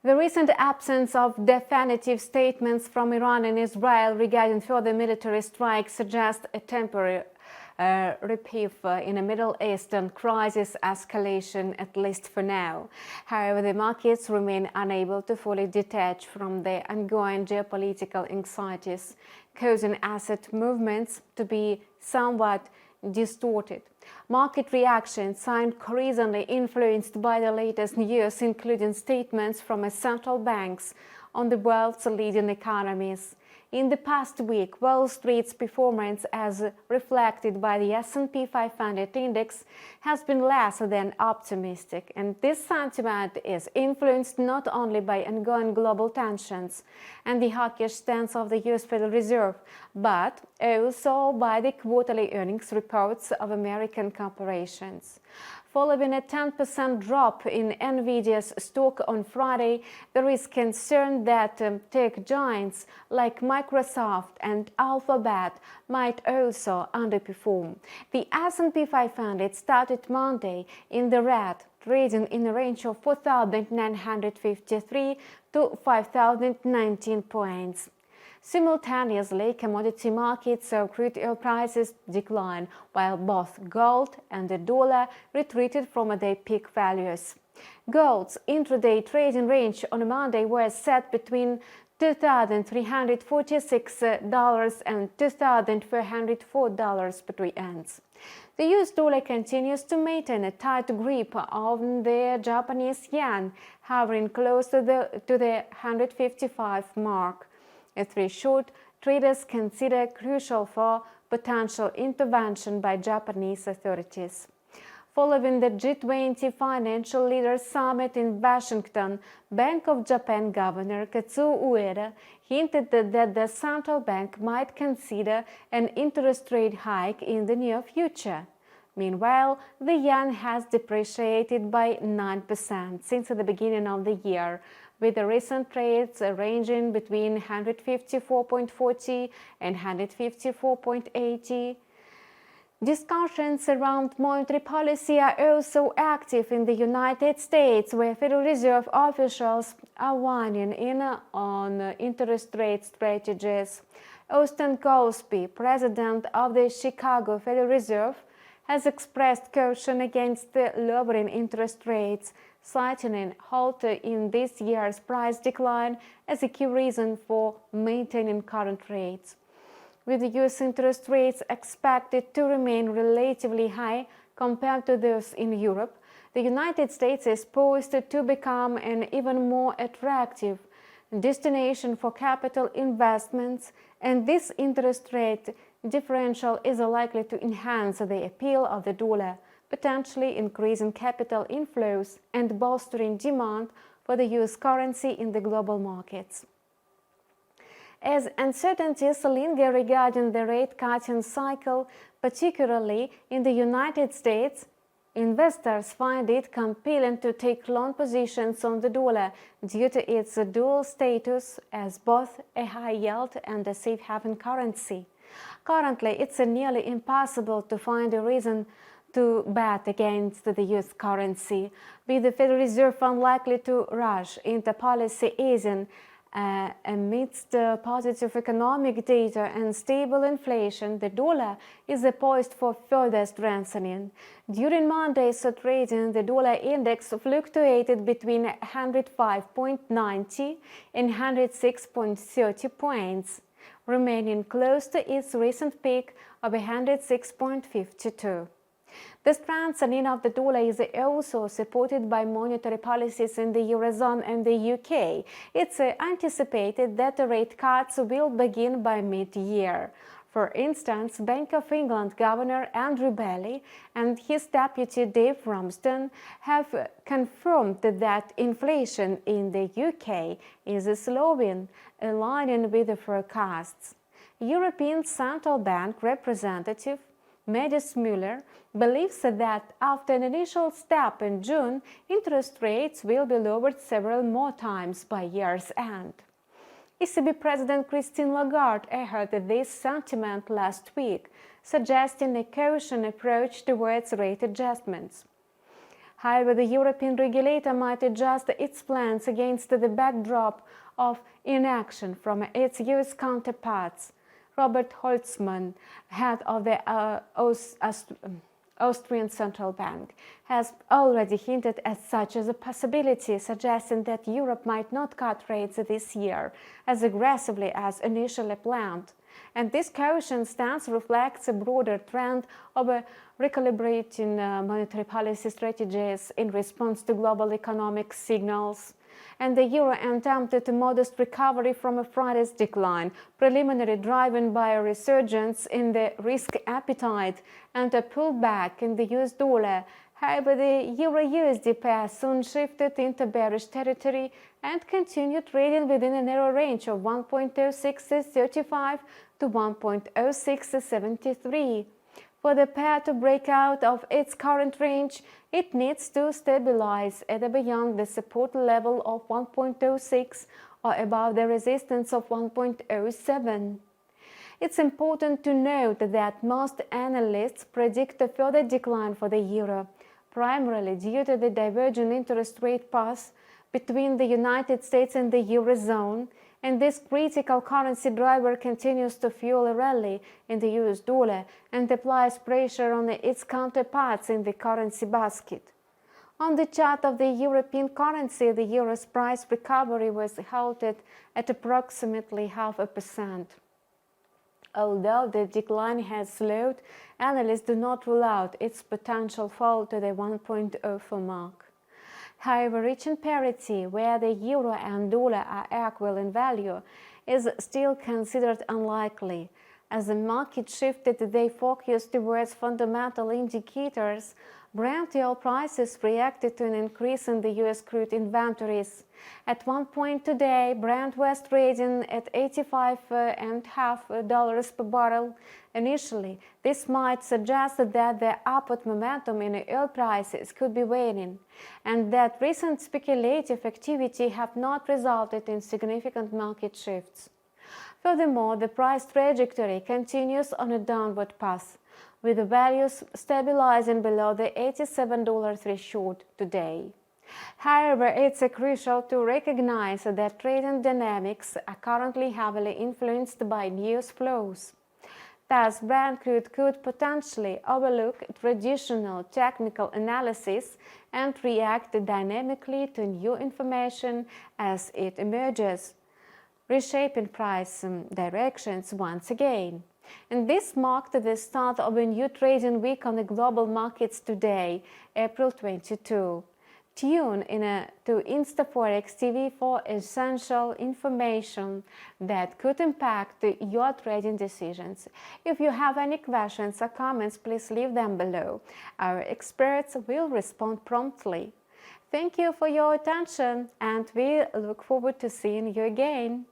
The recent absence of definitive statements from Iran and Israel regarding further military strikes suggests a temporary reprieve in a Middle Eastern crisis escalation, at least for now. However, the markets remain unable to fully detach from the ongoing geopolitical anxieties, causing asset movements to be somewhat distorted. Market reactions are increasingly influenced by the latest news, including statements from central banks on the world's leading economies. In the past week, Wall Street's performance, as reflected by the S&P 500 index, has been less than optimistic, and this sentiment is influenced not only by ongoing global tensions and the hawkish stance of the US Federal Reserve, but also by the quarterly earnings reports of American corporations. Following a 10% drop in Nvidia's stock on Friday, there is concern that tech giants like Microsoft and Alphabet might also underperform. The S&P 500 started Monday in the red, trading in a range of 4,953 to 5,019 points. Simultaneously, commodity markets saw crude oil prices decline, while both gold and the dollar retreated from their peak values. Gold's intraday trading range on Monday was set between $2,346 and $2,404 per 3 ounce. The US dollar continues to maintain a tight grip on the Japanese yen, hovering close to the 155 mark. A threshold traders consider crucial for potential intervention by Japanese authorities. Following the G20 Financial Leaders Summit in Washington, Bank of Japan Governor Kazuo Ueda hinted that the central bank might consider an interest rate hike in the near future. Meanwhile, the yen has depreciated by 9% since the beginning of the year, with the recent rates ranging between 154.40 and 154.80. Discussions around monetary policy are also active in the United States, where Federal Reserve officials are weighing in on interest rate strategies. AUSTIN GOOLSBEE, president of the Chicago Federal Reserve, has expressed caution against lowering interest rates, citing a halt in this year's price decline as a key reason for maintaining current rates. With the US interest rates expected to remain relatively high compared to those in Europe, the United States is poised to become an even more attractive destination for capital investments, and this interest rate differential is likely to enhance the appeal of the dollar, potentially increasing capital inflows and bolstering demand for the US currency in the global markets. As uncertainties linger regarding the rate-cutting cycle, particularly in the United States, investors find it compelling to take long positions on the dollar due to its dual status as both a high-yield and a safe haven currency. Currently, it's nearly impossible to find a reason to bet against the US currency, with the Federal Reserve unlikely to rush into policy easing amidst positive economic data and stable inflation. The dollar is poised for further strengthening. During Monday's trading, the dollar index fluctuated between 105.90 and 106.30 points, remaining close to its recent peak of 106.52. The strengthening of the dollar is also supported by monetary policies in the Eurozone and the UK. It's anticipated that the rate cuts will begin by mid-year. For instance, Bank of England Governor Andrew Bailey and his deputy Dave Ramsden have confirmed that inflation in the UK is slowing, aligning with the forecasts. European Central Bank representative Medis Müller believes that after an initial step in June, interest rates will be lowered several more times by year's end. ECB President Christine Lagarde echoed this sentiment last week, suggesting a cautious approach towards rate adjustments. However, the European regulator might adjust its plans against the backdrop of inaction from its US counterparts. Robert Holzmann, head of the Austrian Central Bank, has already hinted at such as a possibility, suggesting that Europe might not cut rates this year as aggressively as initially planned. And this caution stance reflects a broader trend of recalibrating monetary policy strategies in response to global economic signals. And the euro attempted a modest recovery from a Friday's decline, preliminarily driven by a resurgence in the risk appetite and a pullback in the US dollar. However, the euro-USD pair soon shifted into bearish territory and continued trading within a narrow range of 1.0635 to 1.0673. For the pair to break out of its current range, it needs to stabilize at or beyond the support level of 1.06 or above the resistance of 1.07. It's important to note that most analysts predict a further decline for the euro, primarily due to the divergent interest rate path between the United States and the Eurozone, and this critical currency driver continues to fuel a rally in the US dollar and applies pressure on its counterparts in the currency basket. On the chart of the European currency, the euro's price recovery was halted at approximately 0.5%. Although the decline has slowed, analysts do not rule out its potential fall to the 1.04 mark. However, reaching parity, where the euro and dollar are equal in value, is still considered unlikely. As the market shifted their focus towards fundamental indicators, Brent oil prices reacted to an increase in the US crude inventories. At one point today, Brent was trading at $85.50 per barrel. Initially, this might suggest that the upward momentum in oil prices could be waning, and that recent speculative activity have not resulted in significant market shifts. Furthermore, the price trajectory continues on a downward path, with the values stabilizing below the $87 threshold today. However, it's crucial to recognize that trading dynamics are currently heavily influenced by news flows. Thus, Brent crude could potentially overlook traditional technical analysis and react dynamically to new information as it emerges, reshaping price directions once again. And this marked the start of a new trading week on the global markets today, April 22. Tune in to InstaForex TV for essential information that could impact your trading decisions. If you have any questions or comments, please leave them below. Our experts will respond promptly. Thank you for your attention, and we look forward to seeing you again.